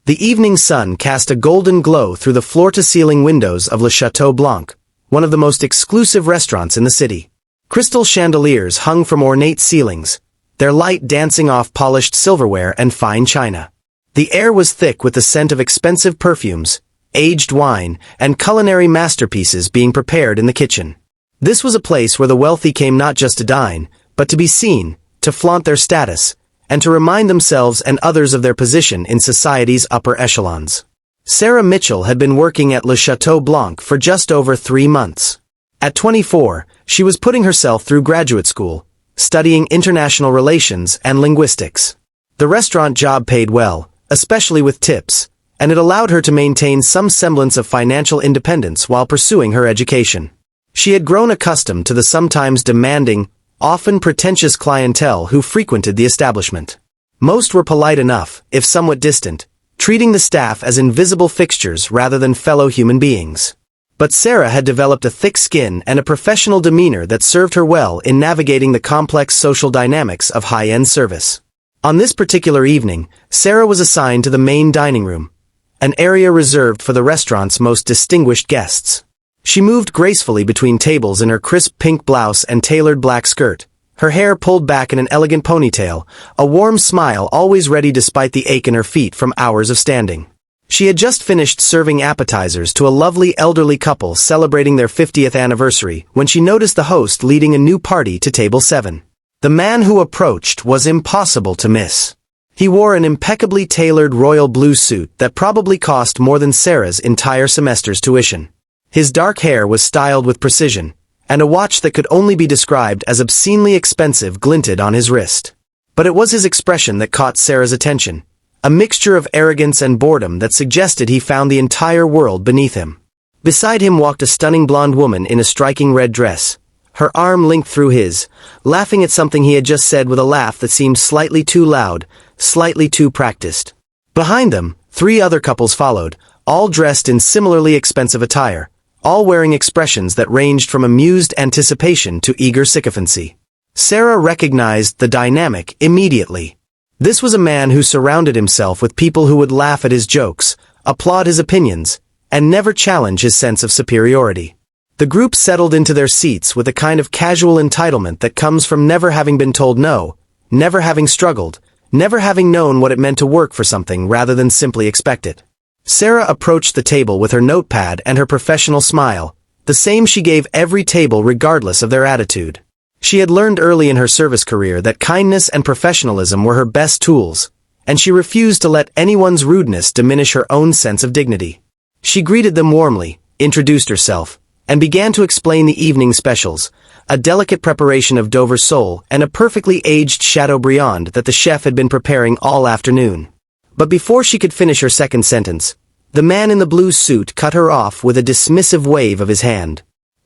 The evening sun cast a golden glow through the floor-to-ceiling windows of Le Chateau Blanc, one of the most exclusive restaurants in the city. Crystal chandeliers hung from ornate ceilings, their light dancing off polished silverware and fine china. The air was thick with the scent of expensive perfumes, aged wine, and culinary masterpieces being prepared in the kitchen. This was a place where the wealthy came not just to dine, but to be seen, to flaunt their status, and to remind themselves and others of their position in society's upper echelons. Sarah Mitchell had been working at Le Chateau Blanc for just over 3 months. At 24, she was putting herself through graduate school, studying international relations and linguistics. The restaurant job paid well, especially with tips, and it allowed her to maintain some semblance of financial independence while pursuing her education. She had grown accustomed to the sometimes demanding, often pretentious clientele who frequented the establishment. Most were polite enough, if somewhat distant, treating the staff as invisible fixtures rather than fellow human beings. But Sarah had developed a thick skin and a professional demeanor that served her well in navigating the complex social dynamics of high-end service. On this particular evening, Sarah was assigned to the main dining room, an area reserved for the restaurant's most distinguished guests. She moved gracefully between tables in her crisp pink blouse and tailored black skirt, her hair pulled back in an elegant ponytail, a warm smile always ready despite the ache in her feet from hours of standing. She had just finished serving appetizers to a lovely elderly couple celebrating their 50th anniversary when she noticed the host leading a new party to table 7. The man who approached was impossible to miss. He wore an impeccably tailored royal blue suit that probably cost more than Sarah's entire semester's tuition. His dark hair was styled with precision, and a watch that could only be described as obscenely expensive glinted on his wrist. But it was his expression that caught Sarah's attention, a mixture of arrogance and boredom that suggested he found the entire world beneath him. Beside him walked a stunning blonde woman in a striking red dress, her arm linked through his, laughing at something he had just said with a laugh that seemed slightly too loud, slightly too practiced. Behind them, 3 other couples followed, all dressed in similarly expensive attire, all wearing expressions that ranged from amused anticipation to eager sycophancy. Sarah recognized the dynamic immediately. This was a man who surrounded himself with people who would laugh at his jokes, applaud his opinions, and never challenge his sense of superiority. The group settled into their seats with a kind of casual entitlement that comes from never having been told no, never having struggled, never having known what it meant to work for something rather than simply expect it. Sarah approached the table with her notepad and her professional smile, the same she gave every table regardless of their attitude. She had learned early in her service career that kindness and professionalism were her best tools, and she refused to let anyone's rudeness diminish her own sense of dignity. She greeted them warmly, introduced herself, and began to explain the evening specials, a delicate preparation of Dover sole and a perfectly aged Chateaubriand that the chef had been preparing all afternoon. But before she could finish her second sentence, the man in the blue suit cut her off with a dismissive wave of his hand.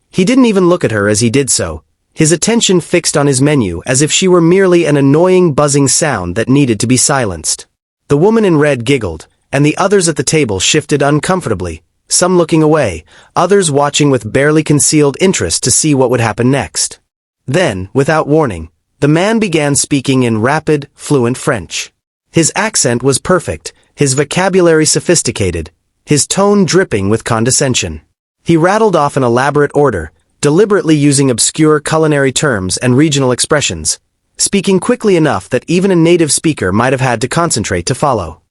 He didn't even look at her as he did so, his attention fixed on his menu as if she were merely an annoying buzzing sound that needed to be silenced. The woman in red giggled, and the others at the table shifted uncomfortably, some looking away, others watching with barely concealed interest to see what would happen next. Then, without warning, the man began speaking in rapid, fluent French. His accent was perfect, his vocabulary sophisticated, his tone dripping with condescension. He rattled off an elaborate order, deliberately using obscure culinary terms and regional expressions, speaking quickly enough that even a native speaker might have had to concentrate to follow.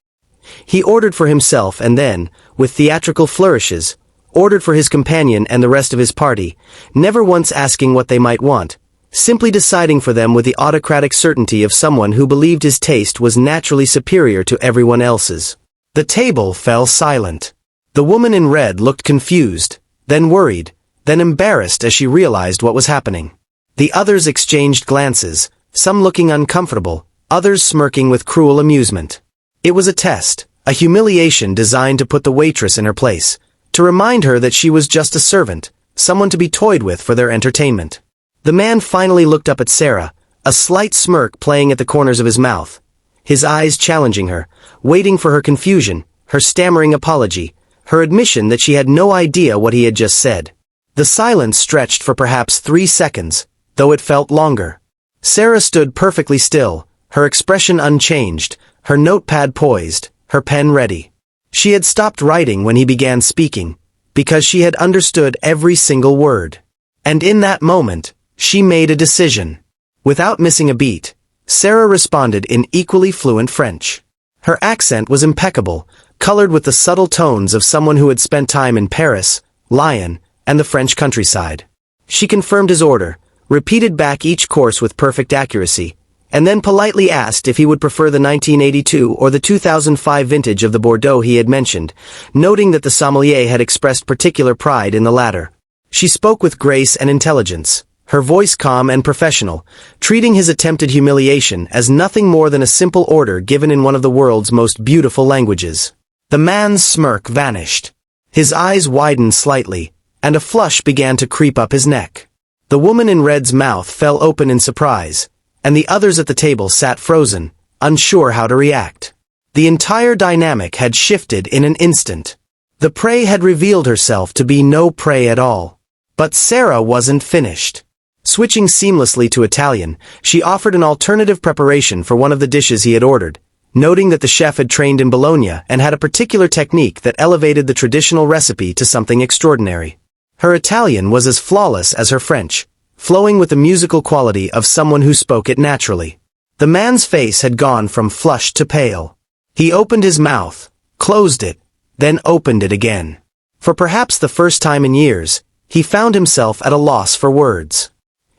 He ordered for himself and then, with theatrical flourishes, ordered for his companion and the rest of his party, never once asking what they might want, simply deciding for them with the autocratic certainty of someone who believed his taste was naturally superior to everyone else's. The table fell silent. The woman in red looked confused, then worried, then embarrassed as she realized what was happening. The others exchanged glances, some looking uncomfortable, others smirking with cruel amusement. It was a test, a humiliation designed to put the waitress in her place, to remind her that she was just a servant, someone to be toyed with for their entertainment. The man finally looked up at Sarah, a slight smirk playing at the corners of his mouth, his eyes challenging her, waiting for her confusion, her stammering apology, her admission that she had no idea what he had just said. The silence stretched for perhaps 3 seconds, though it felt longer. Sarah stood perfectly still, her expression unchanged, her notepad poised, her pen ready. She had stopped writing when he began speaking, because she had understood every single word. And in that moment, she made a decision. Without missing a beat, Sarah responded in equally fluent French. Her accent was impeccable, colored with the subtle tones of someone who had spent time in Paris, Lyon, and the French countryside. She confirmed his order, repeated back each course with perfect accuracy, and then politely asked if he would prefer the 1982 or the 2005 vintage of the Bordeaux he had mentioned, noting that the sommelier had expressed particular pride in the latter. She spoke with grace and intelligence, her voice calm and professional, treating his attempted humiliation as nothing more than a simple order given in one of the world's most beautiful languages. The man's smirk vanished. His eyes widened slightly, and a flush began to creep up his neck. The woman in red's mouth fell open in surprise, and the others at the table sat frozen, unsure how to react. The entire dynamic had shifted in an instant. The prey had revealed herself to be no prey at all. But Sarah wasn't finished. Switching seamlessly to Italian, she offered an alternative preparation for one of the dishes he had ordered, noting that the chef had trained in Bologna and had a particular technique that elevated the traditional recipe to something extraordinary. Her Italian was as flawless as her French, flowing with the musical quality of someone who spoke it naturally. The man's face had gone from flushed to pale. He opened his mouth, closed it, then opened it again. For perhaps the first time in years, he found himself at a loss for words.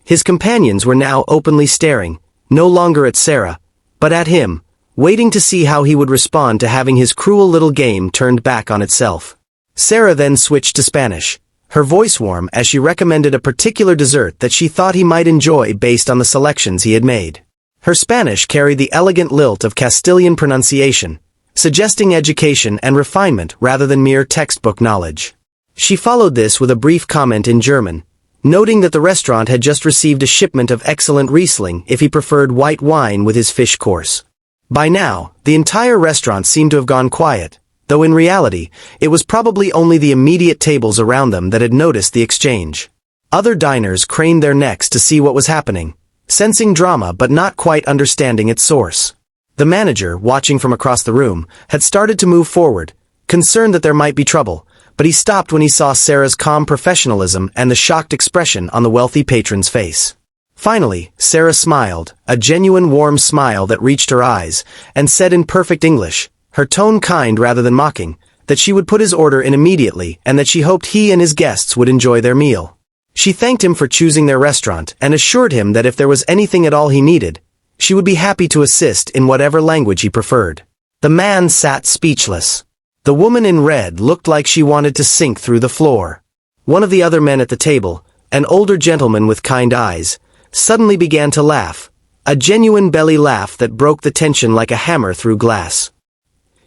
His companions were now openly staring, no longer at Sarah, but at him, waiting to see how he would respond to having his cruel little game turned back on itself. Sarah then switched to Spanish, her voice warm as she recommended a particular dessert that she thought he might enjoy based on the selections he had made. Her Spanish carried the elegant lilt of Castilian pronunciation, suggesting education and refinement rather than mere textbook knowledge. She followed this with a brief comment in German, noting that the restaurant had just received a shipment of excellent Riesling if he preferred white wine with his fish course. By now, the entire restaurant seemed to have gone quiet, though in reality, it was probably only the immediate tables around them that had noticed the exchange. Other diners craned their necks to see what was happening, sensing drama but not quite understanding its source. The manager, watching from across the room, had started to move forward, concerned that there might be trouble, but he stopped when he saw Sarah's calm professionalism and the shocked expression on the wealthy patron's face. Finally, Sarah smiled, a genuine warm smile that reached her eyes, and said in perfect English, her tone kind rather than mocking, that she would put his order in immediately and that she hoped he and his guests would enjoy their meal. She thanked him for choosing their restaurant and assured him that if there was anything at all he needed, she would be happy to assist in whatever language he preferred. The man sat speechless. The woman in red looked like she wanted to sink through the floor. One of the other men at the table, an older gentleman with kind eyes, suddenly began to laugh, a genuine belly laugh that broke the tension like a hammer through glass.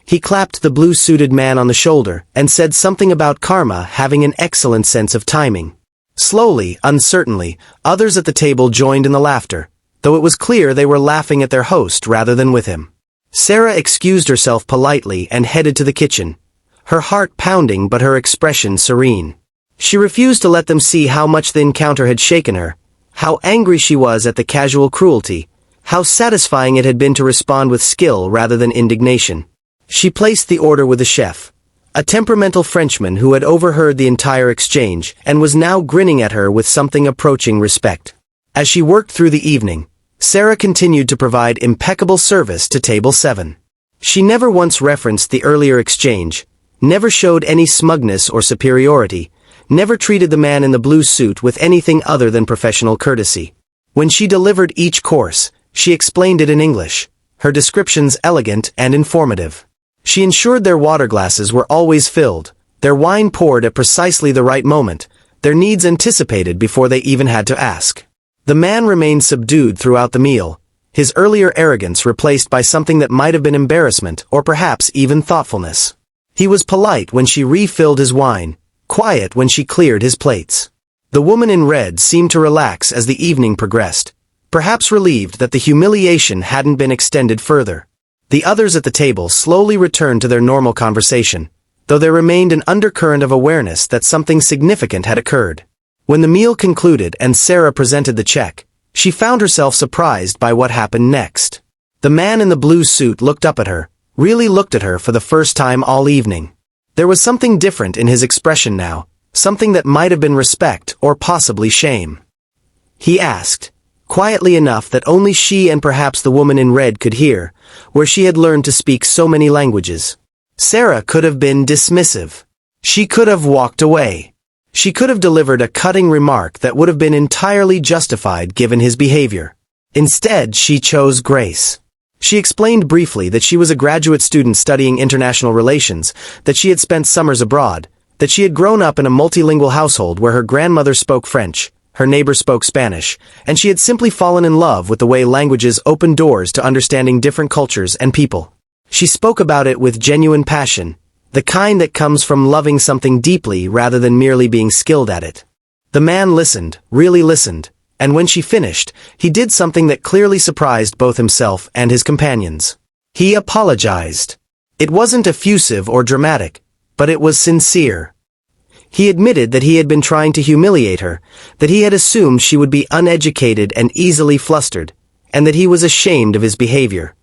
He clapped the blue-suited man on the shoulder and said something about karma having an excellent sense of timing. Slowly, uncertainly, others at the table joined in the laughter, though it was clear they were laughing at their host rather than with him. Sarah excused herself politely and headed to the kitchen, her heart pounding but her expression serene. She refused to let them see how much the encounter had shaken her, how angry she was at the casual cruelty, how satisfying it had been to respond with skill rather than indignation. She placed the order with the chef, a temperamental Frenchman who had overheard the entire exchange and was now grinning at her with something approaching respect. As she worked through the evening, Sarah continued to provide impeccable service to Table 7. She never once referenced the earlier exchange, never showed any smugness or superiority, never treated the man in the blue suit with anything other than professional courtesy. When she delivered each course, she explained it in English, her descriptions elegant and informative. She ensured their water glasses were always filled, their wine poured at precisely the right moment, their needs anticipated before they even had to ask. The man remained subdued throughout the meal, his earlier arrogance replaced by something that might have been embarrassment or perhaps even thoughtfulness. He was polite when she refilled his wine, quiet when she cleared his plates. The woman in red seemed to relax as the evening progressed, perhaps relieved that the humiliation hadn't been extended further. The others at the table slowly returned to their normal conversation, though there remained an undercurrent of awareness that something significant had occurred. When the meal concluded and Sarah presented the check, she found herself surprised by what happened next. The man in the blue suit looked up at her, really looked at her for the first time all evening. There was something different in his expression now, something that might have been respect or possibly shame. He asked, quietly enough that only she and perhaps the woman in red could hear, where she had learned to speak so many languages. Sarah could have been dismissive. She could have walked away. She could have delivered a cutting remark that would have been entirely justified given his behavior. Instead, she chose grace. She explained briefly that she was a graduate student studying international relations, that she had spent summers abroad, that she had grown up in a multilingual household where her grandmother spoke French, her neighbor spoke Spanish, and she had simply fallen in love with the way languages open doors to understanding different cultures and people. She spoke about it with genuine passion, the kind that comes from loving something deeply rather than merely being skilled at it. The man listened, really listened, and when she finished, he did something that clearly surprised both himself and his companions. He apologized. It wasn't effusive or dramatic, but it was sincere. He admitted that he had been trying to humiliate her, that he had assumed she would be uneducated and easily flustered, and that he was ashamed of his behavior.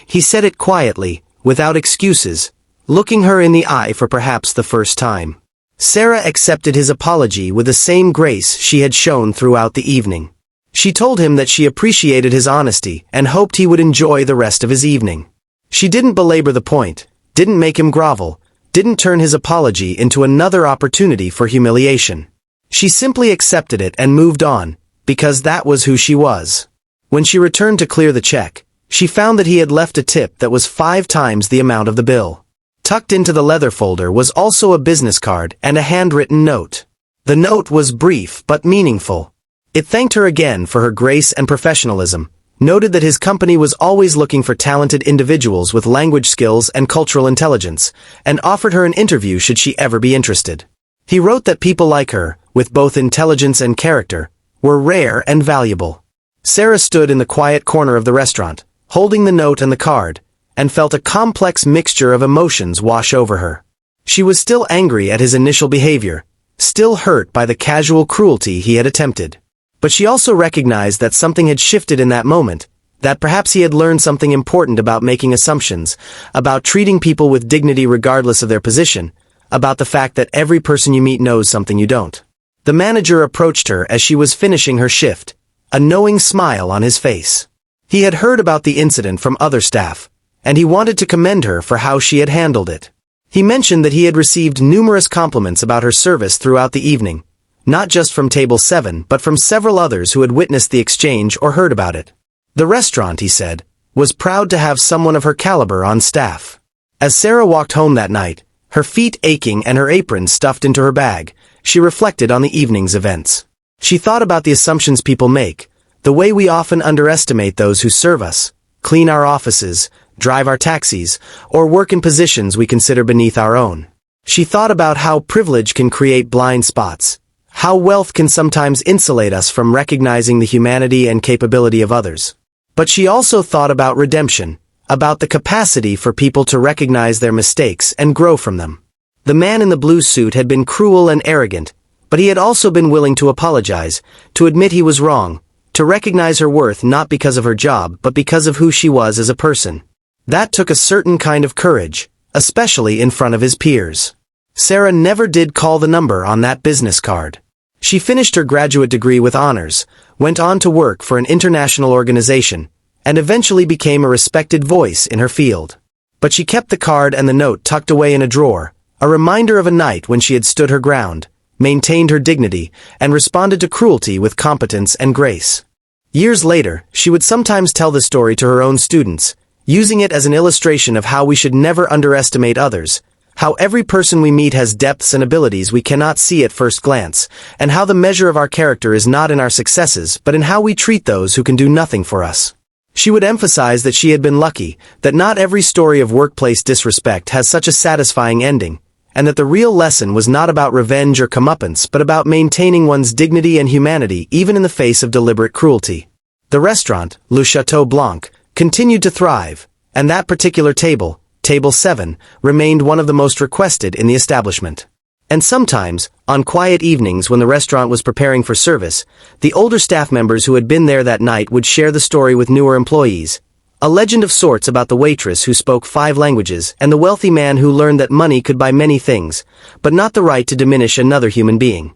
He said it quietly, without excuses, looking her in the eye for perhaps the first time. Sarah accepted his apology with the same grace she had shown throughout the evening. She told him that she appreciated his honesty and hoped he would enjoy the rest of his evening. She didn't belabor the point, didn't make him grovel, didn't turn his apology into another opportunity for humiliation. She simply accepted it and moved on, because that was who she was. When she returned to clear the check, she found that he had left a tip that was 5 times the amount of the bill. Tucked into the leather folder was also a business card and a handwritten note. The note was brief but meaningful. It thanked her again for her grace and professionalism, noted that his company was always looking for talented individuals with language skills and cultural intelligence, and offered her an interview should she ever be interested. He wrote that people like her, with both intelligence and character, were rare and valuable. Sarah stood in the quiet corner of the restaurant, holding the note and the card, and felt a complex mixture of emotions wash over her. She was still angry at his initial behavior, still hurt by the casual cruelty he had attempted. But she also recognized that something had shifted in that moment, that perhaps he had learned something important about making assumptions, about treating people with dignity regardless of their position, about the fact that every person you meet knows something you don't. The manager approached her as she was finishing her shift, a knowing smile on his face. He had heard about the incident from other staff, and he wanted to commend her for how she had handled it. He mentioned that he had received numerous compliments about her service throughout the evening, not just from Table 7 but from several others who had witnessed the exchange or heard about it. The restaurant, he said, was proud to have someone of her caliber on staff. As Sarah walked home that night, her feet aching and her apron stuffed into her bag, she reflected on the evening's events. She thought about the assumptions people make, the way we often underestimate those who serve us, clean our offices, drive our taxis, or work in positions we consider beneath our own. She thought about how privilege can create blind spots, how wealth can sometimes insulate us from recognizing the humanity and capability of others. But she also thought about redemption, about the capacity for people to recognize their mistakes and grow from them. The man in the blue suit had been cruel and arrogant, but he had also been willing to apologize, to admit he was wrong, to recognize her worth not because of her job but because of who she was as a person. That took a certain kind of courage, especially in front of his peers. Sarah never did call the number on that business card. She finished her graduate degree with honors, went on to work for an international organization, and eventually became a respected voice in her field. But she kept the card and the note tucked away in a drawer, a reminder of a night when she had stood her ground, maintained her dignity, and responded to cruelty with competence and grace. Years later, she would sometimes tell the story to her own students, using it as an illustration of how we should never underestimate others, how every person we meet has depths and abilities we cannot see at first glance, and how the measure of our character is not in our successes but in how we treat those who can do nothing for us. She would emphasize that she had been lucky, that not every story of workplace disrespect has such a satisfying ending, and that the real lesson was not about revenge or comeuppance but about maintaining one's dignity and humanity even in the face of deliberate cruelty. The restaurant, Le Chateau Blanc, continued to thrive, and that particular table, Table 7, remained one of the most requested in the establishment. And sometimes, on quiet evenings when the restaurant was preparing for service, the older staff members who had been there that night would share the story with newer employees, A legend of sorts about the waitress who spoke 5 languages and the wealthy man who learned that money could buy many things, but not the right to diminish another human being.